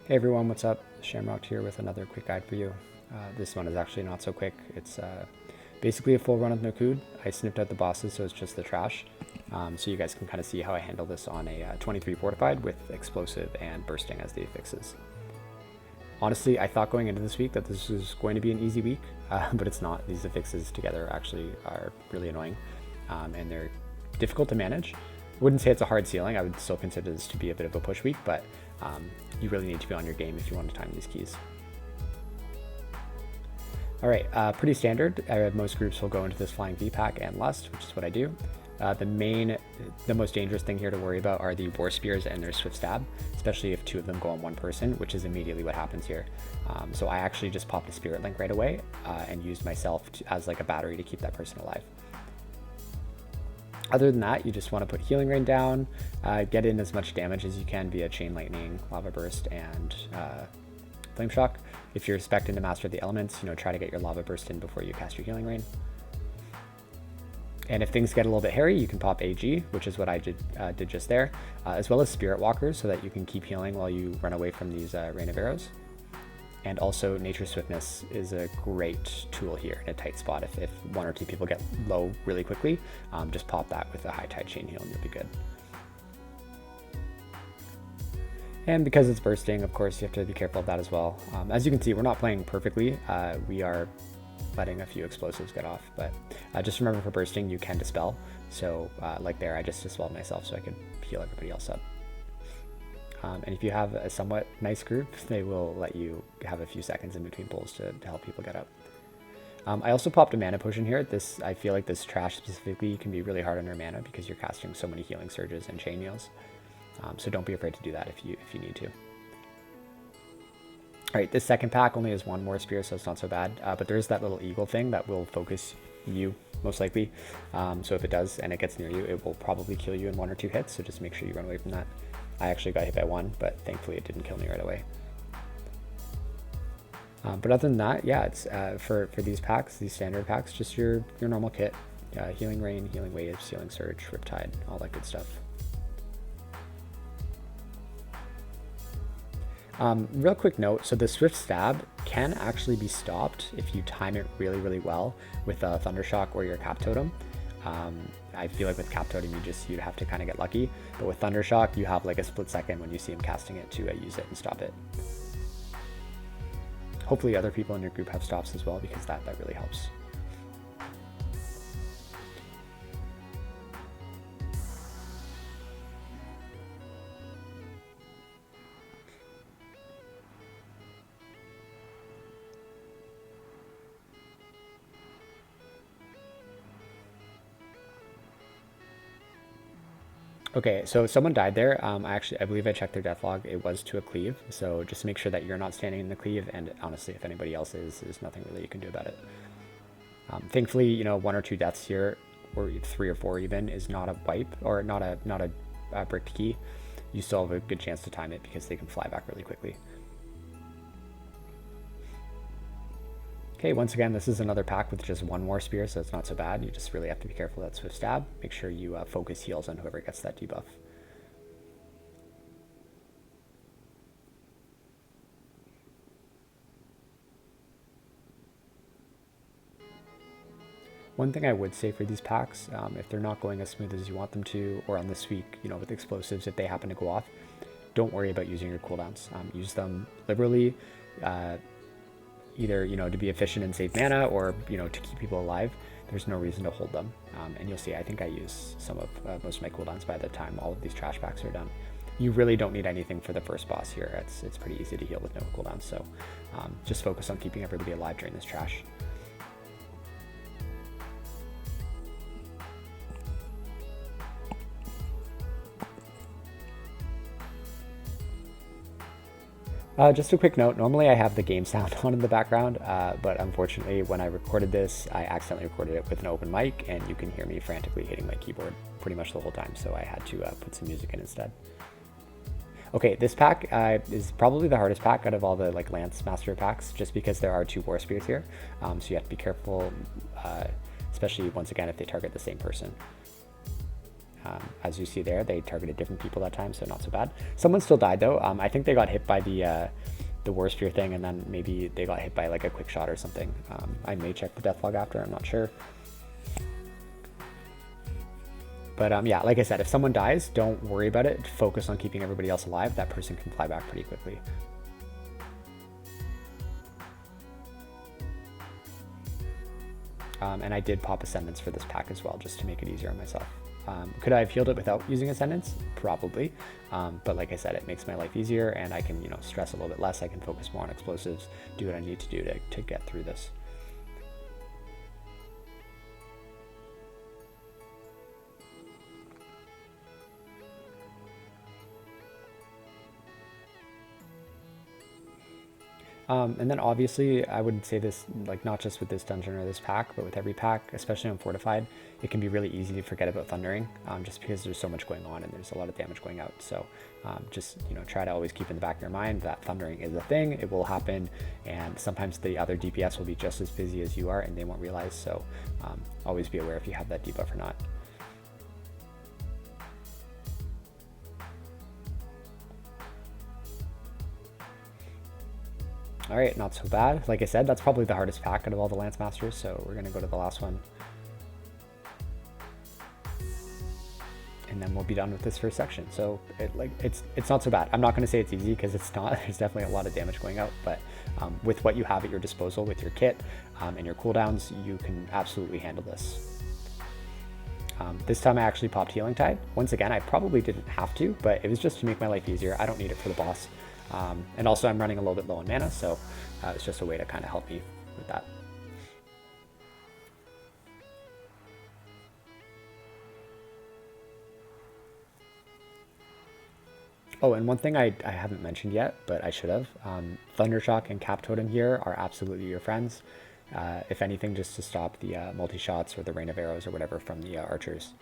Hey everyone, what's up? Shamrock here with another quick guide for you. This one is actually not so quick. It's basically a full run of Nokhud. I snipped out the bosses, so it's just the trash. So you guys can kind of see how I handle this on a 23 Fortified with explosive and bursting as the affixes. Honestly, I thought going into this week that this was going to be an easy week, but it's not. These affixes together actually are really annoying, and they're difficult to manage. I wouldn't say it's a hard ceiling. I would still consider this to be a bit of a push week, but you really need to be on your game if you want to time these keys. All right, pretty standard. Most groups will go into this Flying V pack and Lust, which is what I do. The most dangerous thing here to worry about are the War Spears and their Swift Stab, especially if two of them go on one person, which is immediately what happens here. So I actually just popped a Spirit Link right away and used myself as like a battery to keep that person alive. Other than that, you just want to put Healing Rain down, get in as much damage as you can via Chain Lightning, Lava Burst, and Flame Shock. If you're expecting to master the elements, try to get your Lava Burst in before you cast your Healing Rain. And if things get a little bit hairy, you can pop AG, which is what I did just there, as well as Spirit Walkers so that you can keep healing while you run away from these Rain of Arrows. And also Nature Swiftness is a great tool here in a tight spot. If one or two people get low really quickly, just pop that with a High Tide Chain Heal and you'll be good. And because it's bursting, of course, you have to be careful of that as well. As you can see, we're not playing perfectly. We are letting a few explosives get off, but just remember for bursting, you can dispel. So like there, I just dispelled myself so I could heal everybody else up. And if you have a somewhat nice group, they will let you have a few seconds in between pulls to help people get up. I also popped a mana potion here. I feel like this trash specifically can be really hard on your mana because you're casting so many healing surges and chain heals. So don't be afraid to do that if you need to. All right, this second pack only has one more spear, so it's not so bad. But there is that little eagle thing that will focus you, most likely. So if it does and it gets near you, it will probably kill you in 1 or 2 hits, so just make sure you run away from that. I actually got hit by 1, but thankfully it didn't kill me right away. But other than that, yeah, it's for these packs, these standard packs, just your normal kit. Healing Rain, Healing Waves, Healing Surge, Riptide, all that good stuff. Real quick note, so the Swift Stab can actually be stopped if you time it really, really well with a Thundershock or your Cap Totem. I feel like with Cap Totem, you'd have to kind of get lucky, but with Thundershock, you have like a split second when you see him casting it to use it and stop it. Hopefully other people in your group have stops as well, because that really helps. Okay, so someone died there. I believe I checked their death log. It was to a cleave, so just make sure that you're not standing in the cleave, and honestly, if anybody else is, there's nothing really you can do about it. Thankfully, 1 or 2 deaths here, or 3 or 4 even, is not a wipe, or not a bricked key. You still have a good chance to time it because they can fly back really quickly. Okay, once again, this is another pack with just 1 more spear, so it's not so bad. You just really have to be careful of that Swift Stab. Make sure you focus heals on whoever gets that debuff. One thing I would say for these packs, if they're not going as smooth as you want them to, or on this week, with explosives, if they happen to go off, don't worry about using your cooldowns. Use them liberally. Either to be efficient and save mana, or to keep people alive. There's no reason to hold them, and you'll see I think I use some of most of my cooldowns by the time all of these trash packs are done. You really don't need anything for the first boss here. It's pretty easy to heal with no cooldowns, so just focus on keeping everybody alive during this trash. Just a quick note, normally I have the game sound on in the background, but unfortunately when I recorded this, I accidentally recorded it with an open mic, and you can hear me frantically hitting my keyboard pretty much the whole time, so I had to put some music in instead. Okay, this pack is probably the hardest pack out of all the Lance Master packs, just because there are 2 War Spears here, so you have to be careful, especially once again if they target the same person. As you see there, they targeted different people that time, so not so bad. Someone still died though. I think they got hit by the war spear thing, and then maybe they got hit by like a quick shot or something. I may check the death log after, I'm not sure. But yeah, like I said, if someone dies, don't worry about it. Focus on keeping everybody else alive. That person can fly back pretty quickly. And I did pop Ascendance for this pack as well, just to make it easier on myself. Could I have healed it without using Ascendance? Probably. But like I said, it makes my life easier, and I can, stress a little bit less. I can focus more on explosives, do what I need to do to get through this. And then obviously I would say this, like not just with this dungeon or this pack, but with every pack, especially on Fortified, it can be really easy to forget about Thundering, just because there's so much going on and there's a lot of damage going out. So just, try to always keep in the back of your mind that Thundering is a thing, it will happen, and sometimes the other DPS will be just as busy as you are and they won't realize. So always be aware if you have that debuff or not. All right, not so bad. Like I said, that's probably the hardest pack out of all the Lance Masters, so we're gonna go to the last one. And then we'll be done with this first section. So it's not so bad. I'm not gonna say it's easy because it's not. There's definitely a lot of damage going out, but with what you have at your disposal, with your kit and your cooldowns, you can absolutely handle this. This time I actually popped Healing Tide. Once again, I probably didn't have to, but it was just to make my life easier. I don't need it for the boss. And also I'm running a little bit low on mana, so it's just a way to kind of help me with that. Oh, and one thing I haven't mentioned yet, but I should have. Thundershock and Cap Totem here are absolutely your friends. If anything, just to stop the multi-shots or the rain of arrows or whatever from the archers.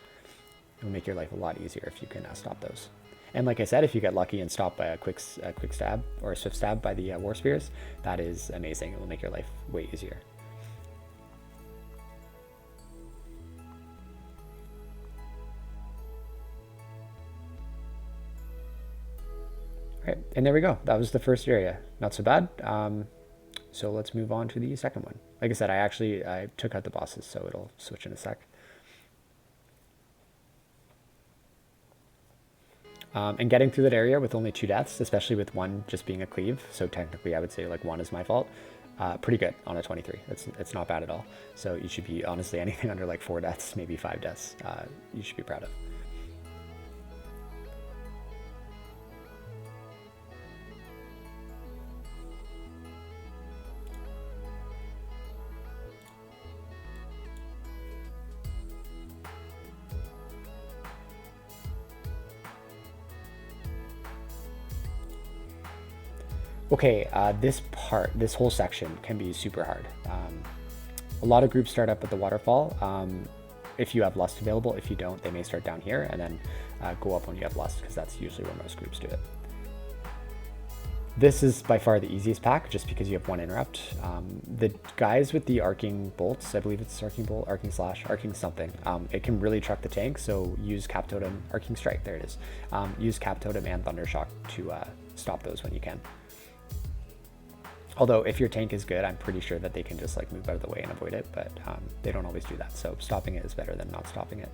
It will make your life a lot easier if you can stop those. And like I said, if you get lucky and stop by a quick stab or a swift stab by the war spears, that is amazing. It will make your life way easier. All right, and there we go. That was the first area. Not so bad. So let's move on to the second one. Like I said, I took out the bosses, so it'll switch in a sec. And getting through that area with only 2 deaths, especially with one just being a cleave, so technically I would say like 1 is my fault, pretty good on a 23. It's not bad at all. So you should be, honestly, anything under like 4 deaths, maybe 5 deaths, you should be proud of. Okay, this whole section can be super hard. A lot of groups start up at the waterfall. If you have Lust available, if you don't, they may start down here and then go up when you have Lust, because that's usually where most groups do it. This is by far the easiest pack, just because you have 1 interrupt. The guys with the arcing bolts, I believe it's arcing bolt, arcing slash, arcing something, it can really truck the tank, so use Cap Totem, arcing strike, there it is. Use Cap Totem and Thundershock to stop those when you can. Although if your tank is good, I'm pretty sure that they can just like move out of the way and avoid it, but they don't always do that. So stopping it is better than not stopping it.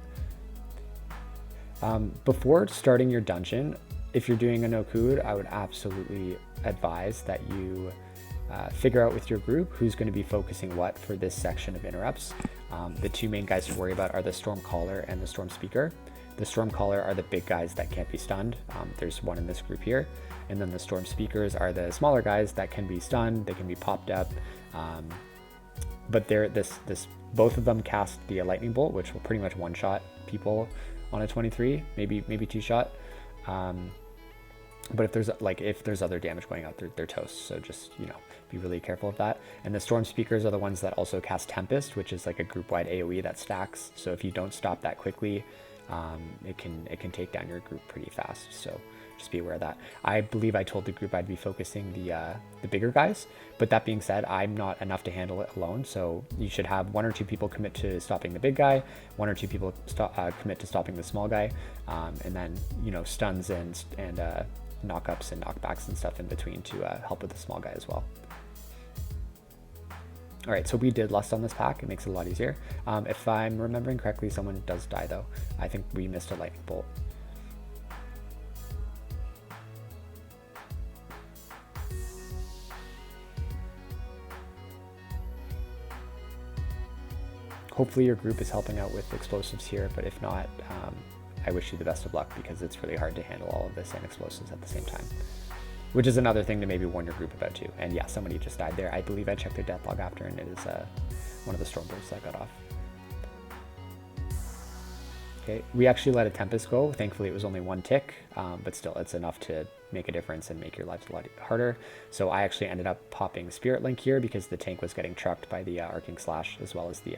Before starting your dungeon, if you're doing a Nokhud, I would absolutely advise that you figure out with your group who's going to be focusing what for this section of interrupts. The 2 main guys to worry about are the Storm Caller and the Storm Speaker. The Storm Caller are the big guys that can't be stunned. There's one in this group here. And then the Storm Speakers are the smaller guys that can be stunned, they can be popped up. But both of them cast the Lightning Bolt, which will pretty much one-shot people on a 23, maybe 2-shot. But if there's other damage going out, they're toast. So just, be really careful of that. And the Storm Speakers are the ones that also cast Tempest, which is like a group-wide AoE that stacks. So if you don't stop that quickly, it can take down your group pretty fast. So Just be aware of that. I believe I told the group I'd be focusing the bigger guys, but that being said, I'm not enough to handle it alone. So you should have 1 or 2 people commit to stopping the big guy, 1 or 2 people commit to stopping the small guy, and then, you know, stuns and knockups and knockbacks and stuff in between to help with the small guy as well. All right, so we did Lust on this pack. It makes it a lot easier. If I'm remembering correctly, someone does die though. I think we missed a lightning bolt. Hopefully your group is helping out with explosives here, but if not, I wish you the best of luck because it's really hard to handle all of this and explosives at the same time. Which is another thing to maybe warn your group about too. And yeah, somebody just died there. I believe I checked their death log after, and it is one of the storm bolts that got off. Okay, we actually let a Tempest go. Thankfully, it was only 1 tick, but still, it's enough to make a difference and make your lives a lot harder. So I actually ended up popping Spirit Link here because the tank was getting trucked by the Arcing Slash, as well as the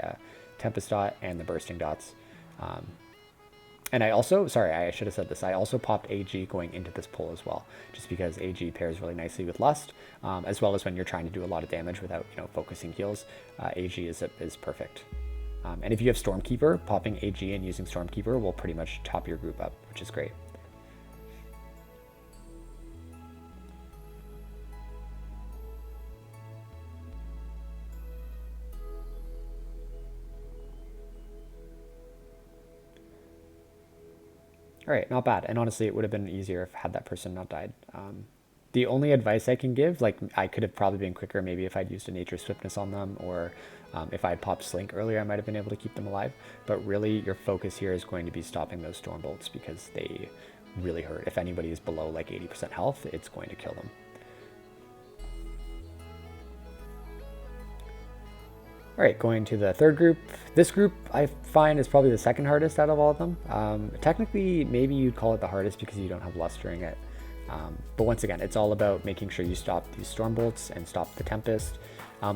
Tempest Dot and the Bursting Dots. And I also, sorry, I should have said this, I also popped AG going into this pull as well, just because AG pairs really nicely with Lust, as well as when you're trying to do a lot of damage without, you know, focusing heals, AG is perfect. And if you have Stormkeeper, popping AG and using Stormkeeper will pretty much top your group up, which is great. All right, not bad. And honestly, it would have been easier if had that person not died. The only advice I can give, like I could have probably been quicker maybe if I'd used a Nature Swiftness on them, or if I'd popped Slink earlier, I might have been able to keep them alive. But really, your focus here is going to be stopping those Storm Bolts because they really hurt. If anybody is below like 80% health, it's going to kill them. All right, going to the third group. This group I find is probably the second hardest out of all of them. Technically, maybe you'd call it the hardest because you don't have Lust during it. But once again, it's all about making sure you stop these Storm Bolts and stop the Tempest.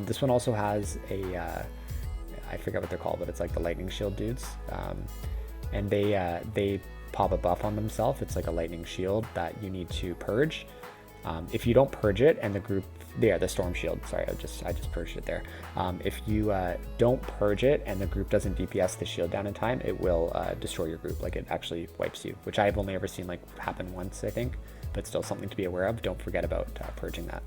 This one also has a, I forget what they're called, but it's like the Lightning Shield dudes. And they pop a buff on themselves. It's like a Lightning Shield that you need to purge. If you don't purge it and the group, the Storm Shield, sorry, I just purged it there. If you don't purge it and the group doesn't DPS the shield down in time, it will destroy your group, like it actually wipes you, which I've only ever seen like happen once, I think, but still something to be aware of. Don't forget about purging that.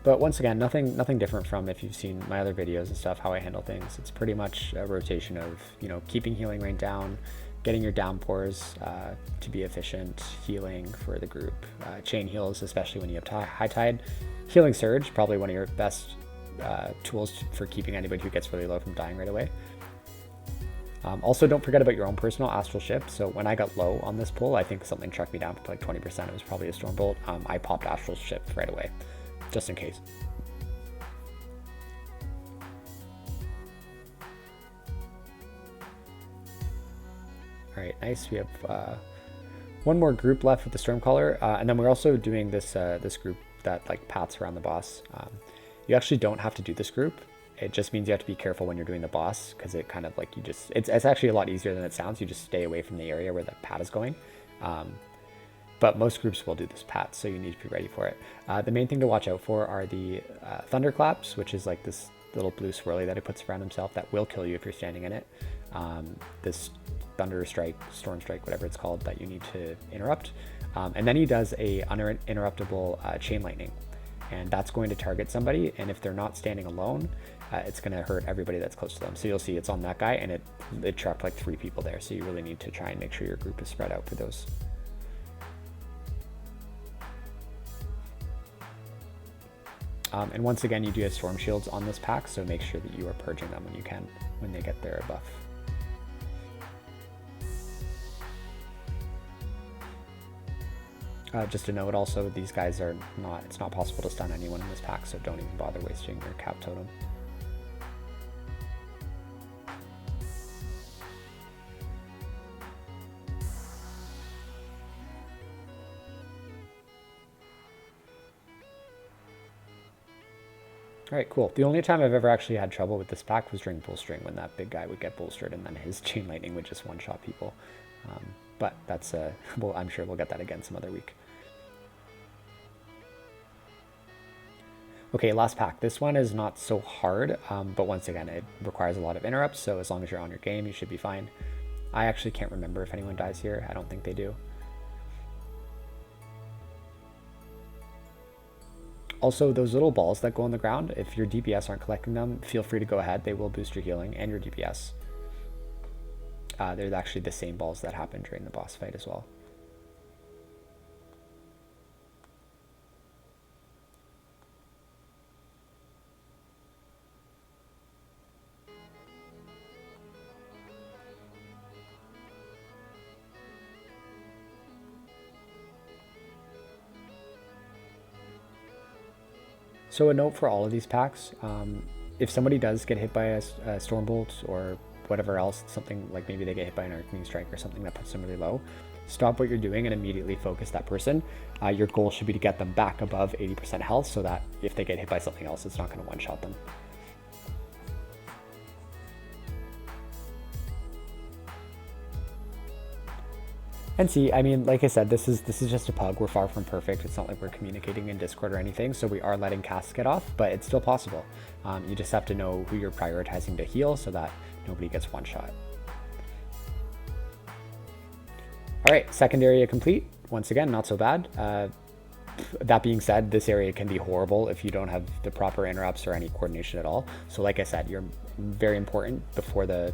But once again, nothing different from if you've seen my other videos and stuff, how I handle things. It's pretty much a rotation of, you know, keeping healing rain down, getting your downpours to be efficient, healing for the group, chain heals, especially when you have high tide, healing surge, probably one of your best tools for keeping anybody who gets really low from dying right away. Also, don't forget about your own personal astral shift. So when I got low on this pull, I think something trucked me down to like 20%. It was probably a storm bolt. I popped astral shift right away, just in case. All right, nice. We have one more group left with the Stormcaller, and then we're also doing this this group that like pats around the boss. You actually don't have to do this group. It just means you have to be careful when you're doing the boss, because it kind of like it's actually a lot easier than it sounds. You just stay away from the area where the pat is going. But most groups will do this pat, so you need to be ready for it. The main thing to watch out for are the thunderclaps, which is like this little blue swirly that he puts around himself that will kill you if you're standing in it. This thunder strike, storm strike, whatever it's called, that you need to interrupt. And then he does a uninterruptible chain lightning, and that's going to target somebody. And if they're not standing alone, it's going to hurt everybody that's close to them. So you'll see it's on that guy, and it trapped like 3 people there. So you really need to try and make sure your group is spread out for those. And once again, you do have storm shields on this pack, so make sure that you are purging them when you can, when they get their buff. Just a note also, these guys are not, it's not possible to stun anyone in this pack, so don't even bother wasting your cap totem. All right, cool. The only time I've ever actually had trouble with this pack was during Bull String, when that big guy would get bolstered and then his Chain Lightning would just one-shot people. But that's, well, I'm sure we'll get that again some other week. Okay, last pack. This one is not so hard, but once again, it requires a lot of interrupts, so as long as you're on your game, you should be fine. I actually can't remember if anyone dies here. I don't think they do. Also, those little balls that go on the ground, if your DPS aren't collecting them, feel free to go ahead. They will boost your healing and your DPS. They're actually the same balls that happen during the boss fight as well. So a note for all of these packs, if somebody does get hit by a Stormbolt or whatever else, something like maybe they get hit by an Arcane Strike or something that puts them really low, stop what you're doing and immediately focus that person. Your goal should be to get them back above 80% health so that if they get hit by something else, it's not going to one-shot them. And see, I mean, like I said, this is just a pug. We're far from perfect. It's not like we're communicating in Discord or anything, so we are letting casts get off, but it's still possible. You just have to know who you're prioritizing to heal so that nobody gets one shot. All right, second area complete. Once again, not so bad. That being said, this area can be horrible if you don't have the proper interrupts or any coordination at all. So like I said, you're very important before the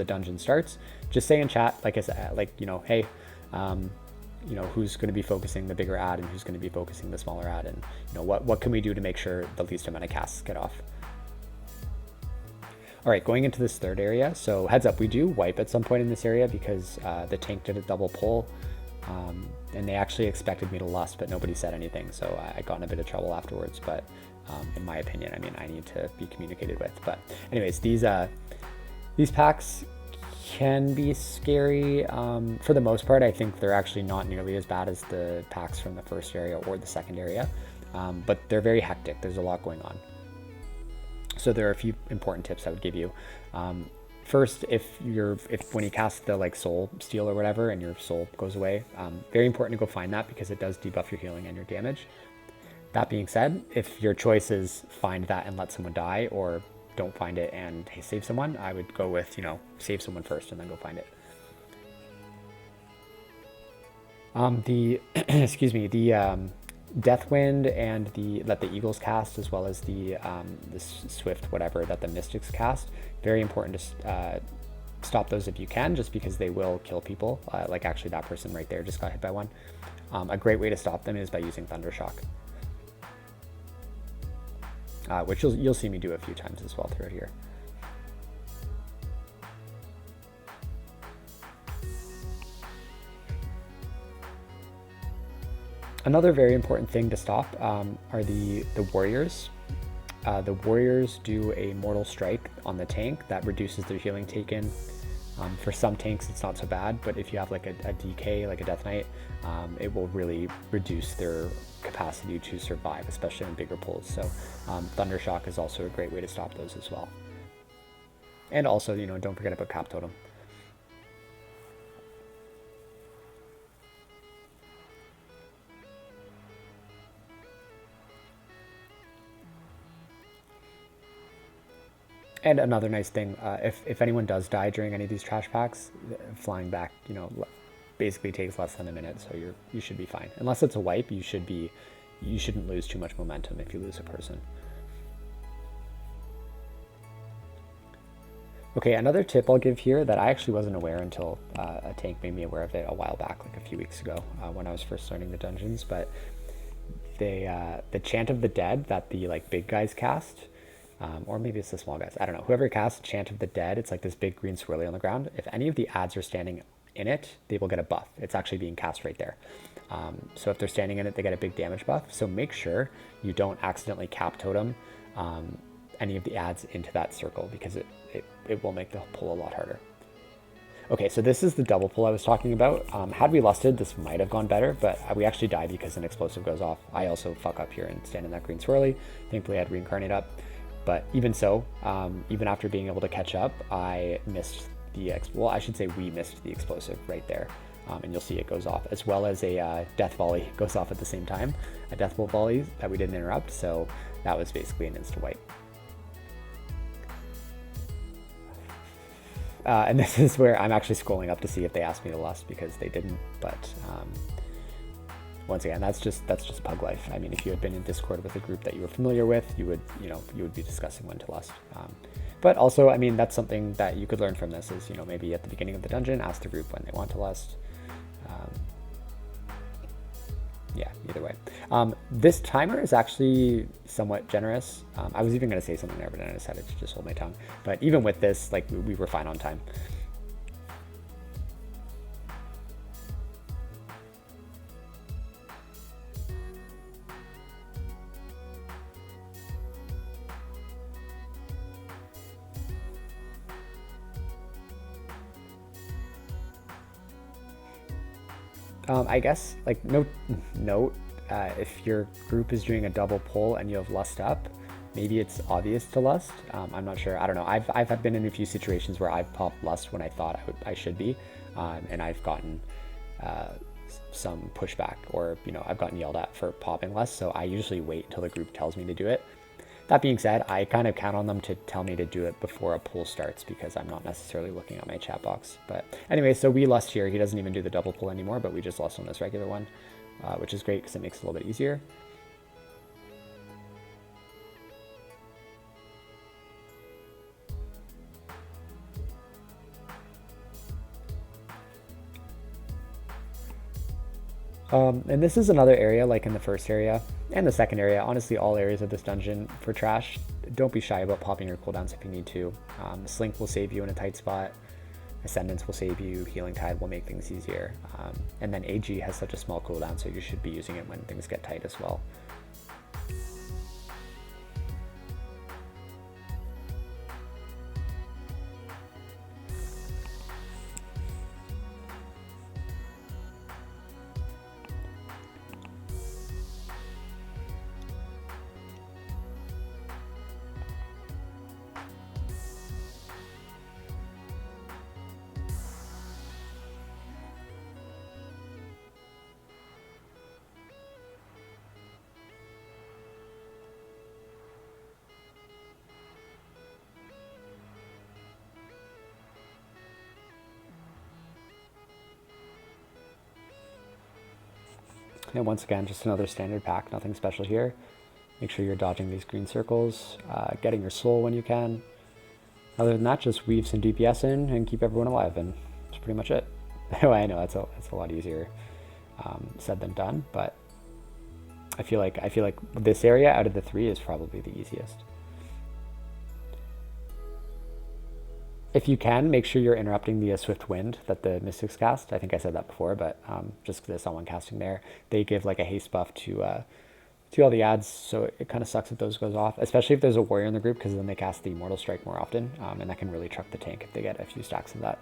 dungeon starts. Just say in chat, like I said, like, you know, hey, you know, who's going to be focusing the bigger ad and who's going to be focusing the smaller ad, and you know, what can we do to make sure the least amount of casts get off. All right, going into this third area. So heads up, we do wipe at some point in this area because the tank did a double pull, and they actually expected me to lust, but nobody said anything. So I got in a bit of trouble afterwards, but in my opinion, I mean, I need to be communicated with. But anyways, these packs can be scary. For the most part, I think they're actually not nearly as bad as the packs from the first area or the second area, but they're very hectic. There's a lot going on. So there are a few important tips I would give you. First, if when you cast the like soul steal or whatever and your soul goes away, very important to go find that because it does debuff your healing and your damage. That being said, if your choice is find that and let someone die, or don't find it and save someone, I would go with, you know, save someone first and then go find it. Excuse me, the Deathwind and the let the Eagles cast, as well as the Swift whatever that the Mystics cast, very important to stop those if you can, just because they will kill people. Like actually that person right there just got hit by one. A great way to stop them is by using Thundershock, which you'll see me do a few times as well throughout here. Another very important thing to stop are the warriors. The warriors do a mortal strike on the tank that reduces their healing taken. For some tanks it's not so bad, but if you have like a DK, like a Death Knight, it will really reduce their capacity to survive, especially in bigger pulls. So Thundershock is also a great way to stop those as well. And also, you know, don't forget about Cap Totem. And another nice thing, if anyone does die during any of these trash packs, flying back, you know, basically takes less than a minute, so you should be fine. Unless it's a wipe, you shouldn't lose too much momentum if you lose a person. Okay, another tip I'll give here that I actually wasn't aware until a tank made me aware of it a while back, like a few weeks ago, when I was first learning the dungeons. But the Chant of the Dead that the like big guys cast. Or maybe it's the small guys. I don't know. Whoever casts Chant of the Dead, it's like this big green swirly on the ground. If any of the ads are standing in it, they will get a buff. It's actually being cast right there. So if they're standing in it, they get a big damage buff. So make sure you don't accidentally cap totem any of the ads into that circle, because it will make the pull a lot harder. Okay, so this is the double pull I was talking about. Had we lusted, this might have gone better, but we actually die because an explosive goes off. I also fuck up here and stand in that green swirly. Thankfully I had reincarnate up. But even so, even after being able to catch up, I missed the well, I should say we missed the explosive right there. And you'll see it goes off, as well as a death volley goes off at the same time, a death bolt volley that we didn't interrupt. So that was basically an insta wipe. And this is where I'm actually scrolling up to see if they asked me to lust, because they didn't. But once again, that's just pug life. I mean, if you had been in Discord with a group that you were familiar with, you would be discussing when to lust. But also, I mean, that's something that you could learn from this is, maybe at the beginning of the dungeon, ask the group when they want to lust. Yeah, either way. This timer is actually somewhat generous. I was even going to say something there, but then I decided to just hold my tongue. But even with this, like, we were fine on time. I guess, like, note, if your group is doing a double pull and you have lust up, maybe it's obvious to lust. I'm not sure. I don't know. I've been in a few situations where I've popped lust when I thought I should be, and I've gotten some pushback, or I've gotten yelled at for popping lust. So I usually wait until the group tells me to do it. That being said, I kind of count on them to tell me to do it before a pull starts, because I'm not necessarily looking at my chat box. But anyway, so we lust here. He doesn't even do the double pull anymore, but we just lust on this regular one, which is great because it makes it a little bit easier. And this is another area, like in the first area and the second area, honestly, all areas of this dungeon for trash, don't be shy about popping your cooldowns if you need to. Slink will save you in a tight spot. Ascendance will save you. Healing Tide will make things easier. And then AG has such a small cooldown, so you should be using it when things get tight as well. And once again, just another standard pack, nothing special here. Make sure you're dodging these green circles, getting your soul when you can. Other than that, just weave some DPS in and keep everyone alive, and that's pretty much it. Anyway, I know that's a lot easier said than done, but I feel like this area out of the three is probably the easiest. If you can, make sure you're interrupting the Swift Wind that the Mystics cast. I think I said that before, but just because there's someone casting there, they give like a haste buff to all the ads, so it kind of sucks if those goes off, especially if there's a warrior in the group, because then they cast the Mortal Strike more often, and that can really truck the tank if they get a few stacks of that.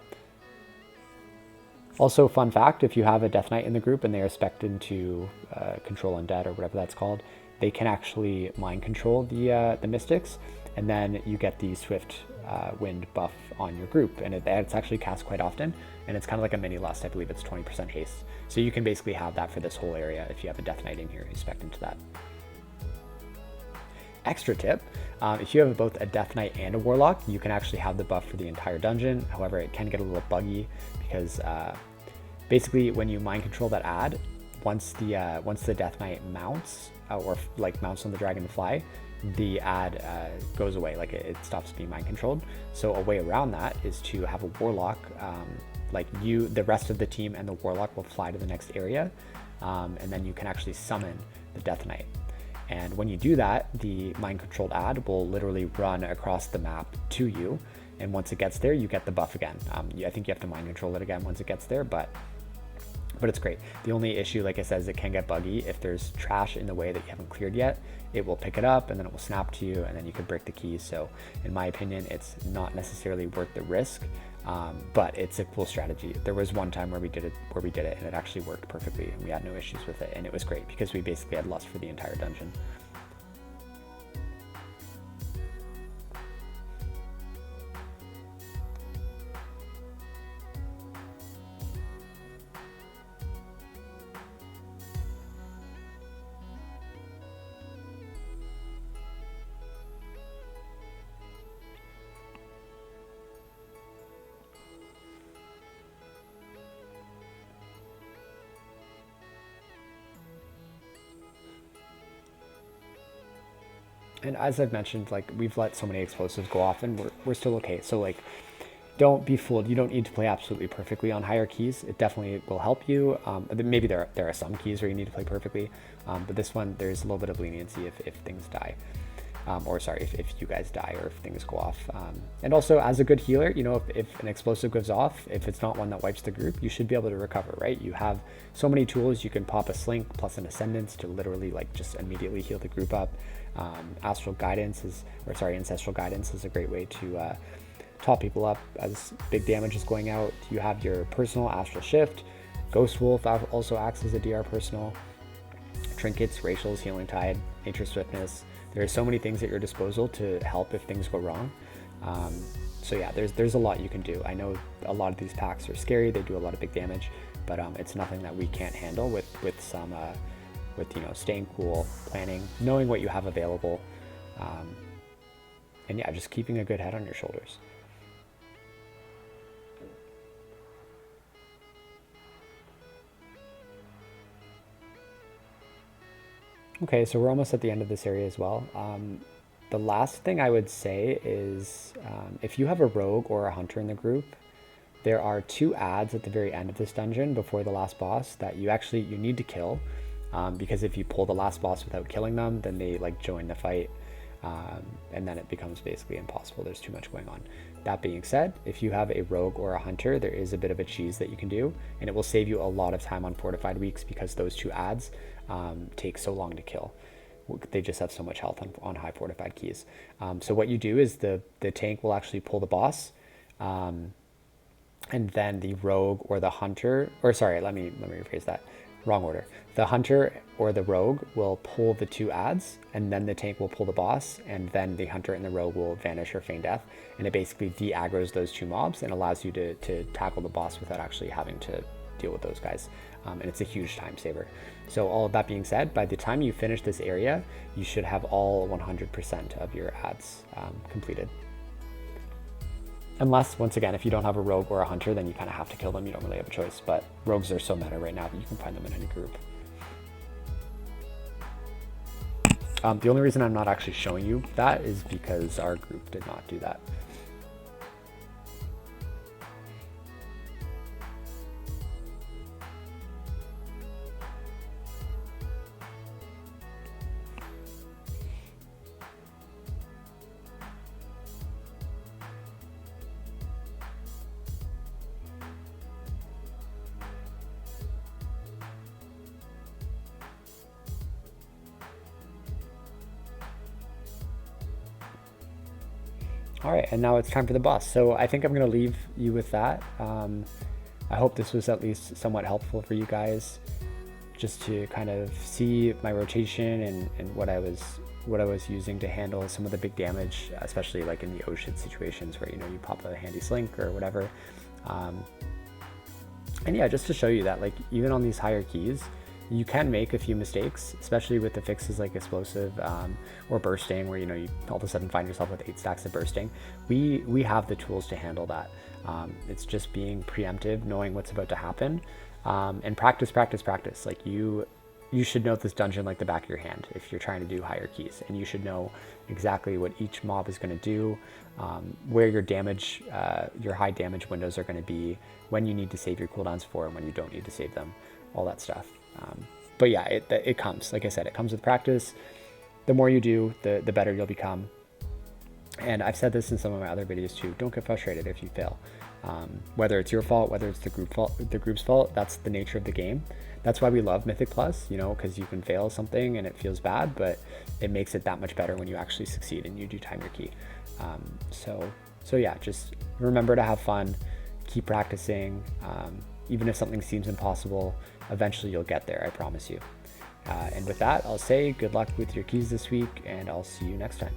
Also, fun fact, if you have a Death Knight in the group and they are spec'd into Control Undead or whatever that's called, they can actually mind control the Mystics, and then you get the Swift Wind buff on your group, and it's actually cast quite often, and it's kind of like a mini lust. I believe it's 20% haste, so you can basically have that for this whole area if you have a Death Knight in here who's spec'd into that. Extra tip, if you have both a Death Knight and a Warlock, you can actually have the buff for the entire dungeon. However, it can get a little buggy because basically when you mind control that ad, once the Death Knight mounts or like mounts on the dragon to fly, the ad goes away, like it stops being mind controlled. So a way around that is to have a Warlock, like the rest of the team and the Warlock will fly to the next area, and then you can actually summon the Death Knight. And when you do that, the mind controlled ad will literally run across the map to you, and once it gets there, you get the buff again. I think you have to mind control it again once it gets there, but it's great. The only issue, like I said, is it can get buggy. If there's trash in the way that you haven't cleared yet, it will pick it up and then it will snap to you, and then you could break the keys. So in my opinion, it's not necessarily worth the risk, but it's a cool strategy. There was one time where we did it and it actually worked perfectly, and we had no issues with it, and it was great because we basically had lust for the entire dungeon. And as I've mentioned, like we've let so many explosives go off and we're still okay. So like, don't be fooled. You don't need to play absolutely perfectly on higher keys. It definitely will help you. Maybe there are some keys where you need to play perfectly, but this one, there's a little bit of leniency if things die. Or sorry, if you guys die or if things go off. And also, as a good healer, you know, if an explosive goes off, if it's not one that wipes the group, you should be able to recover, right? You have so many tools. You can pop a slink plus an ascendance to literally like just immediately heal the group up. Ancestral guidance is a great way to top people up as big damage is going out. You have your personal astral shift. Ghost Wolf also acts as a DR personal. Trinkets, racials, healing tide, nature swiftness. There are so many things at your disposal to help if things go wrong. So yeah, there's a lot you can do. I know a lot of these packs are scary. They do a lot of big damage, but it's nothing that we can't handle with some you know, staying cool, planning, knowing what you have available, and yeah, just keeping a good head on your shoulders. Okay, so we're almost at the end of this area as well. The last thing I would say is if you have a rogue or a hunter in the group, there are 2 adds at the very end of this dungeon before the last boss that you need to kill, because if you pull the last boss without killing them, then they like join the fight, and then it becomes basically impossible. There's too much going on. That being said, if you have a rogue or a hunter, there is a bit of a cheese that you can do, and it will save you a lot of time on fortified weeks because those 2 adds take so long to kill. They just have so much health on high fortified keys. So what you do is the tank will actually pull the boss, and then the rogue or the hunter, or sorry, let me rephrase that. Wrong order. The hunter or the rogue will pull the 2 adds, and then the tank will pull the boss, and then the hunter and the rogue will vanish or feign death, and it basically de-aggroes those 2 mobs and allows you to tackle the boss without actually having to deal with those guys, and it's a huge time saver. So all of that being said, by the time you finish this area, you should have all 100% of your adds completed. Unless, once again, if you don't have a rogue or a hunter, then you kind of have to kill them. You don't really have a choice, but rogues are so meta right now that you can find them in any group. The only reason I'm not actually showing you that is because our group did not do that. All right, and now it's time for the boss. So I think I'm gonna leave you with that. I hope this was at least somewhat helpful for you guys, just to kind of see my rotation and what I was using to handle some of the big damage, especially like in the ocean situations where, you know, you pop a handy slink or whatever. And yeah, just to show you that like even on these higher keys, you can make a few mistakes, especially with affixes like explosive or bursting, where, you know, you all of a sudden find yourself with 8 stacks of bursting. We have the tools to handle that. It's just being preemptive, knowing what's about to happen, and practice. Like you should know this dungeon like the back of your hand if you're trying to do higher keys, and you should know exactly what each mob is going to do, where your damage, your high damage windows are going to be, when you need to save your cooldowns for, and when you don't need to save them, all that stuff. But yeah, it comes, like I said, it comes with practice. The more you do, the better you'll become. And I've said this in some of my other videos too. Don't get frustrated if you fail. Whether it's your fault, whether it's the group's fault, that's the nature of the game. That's why we love Mythic Plus, you know, because you can fail something and it feels bad, but it makes it that much better when you actually succeed and you do time your key. So yeah, just remember to have fun, keep practicing. Even if something seems impossible, eventually you'll get there, I promise you. And with that, I'll say good luck with your keys this week, and I'll see you next time.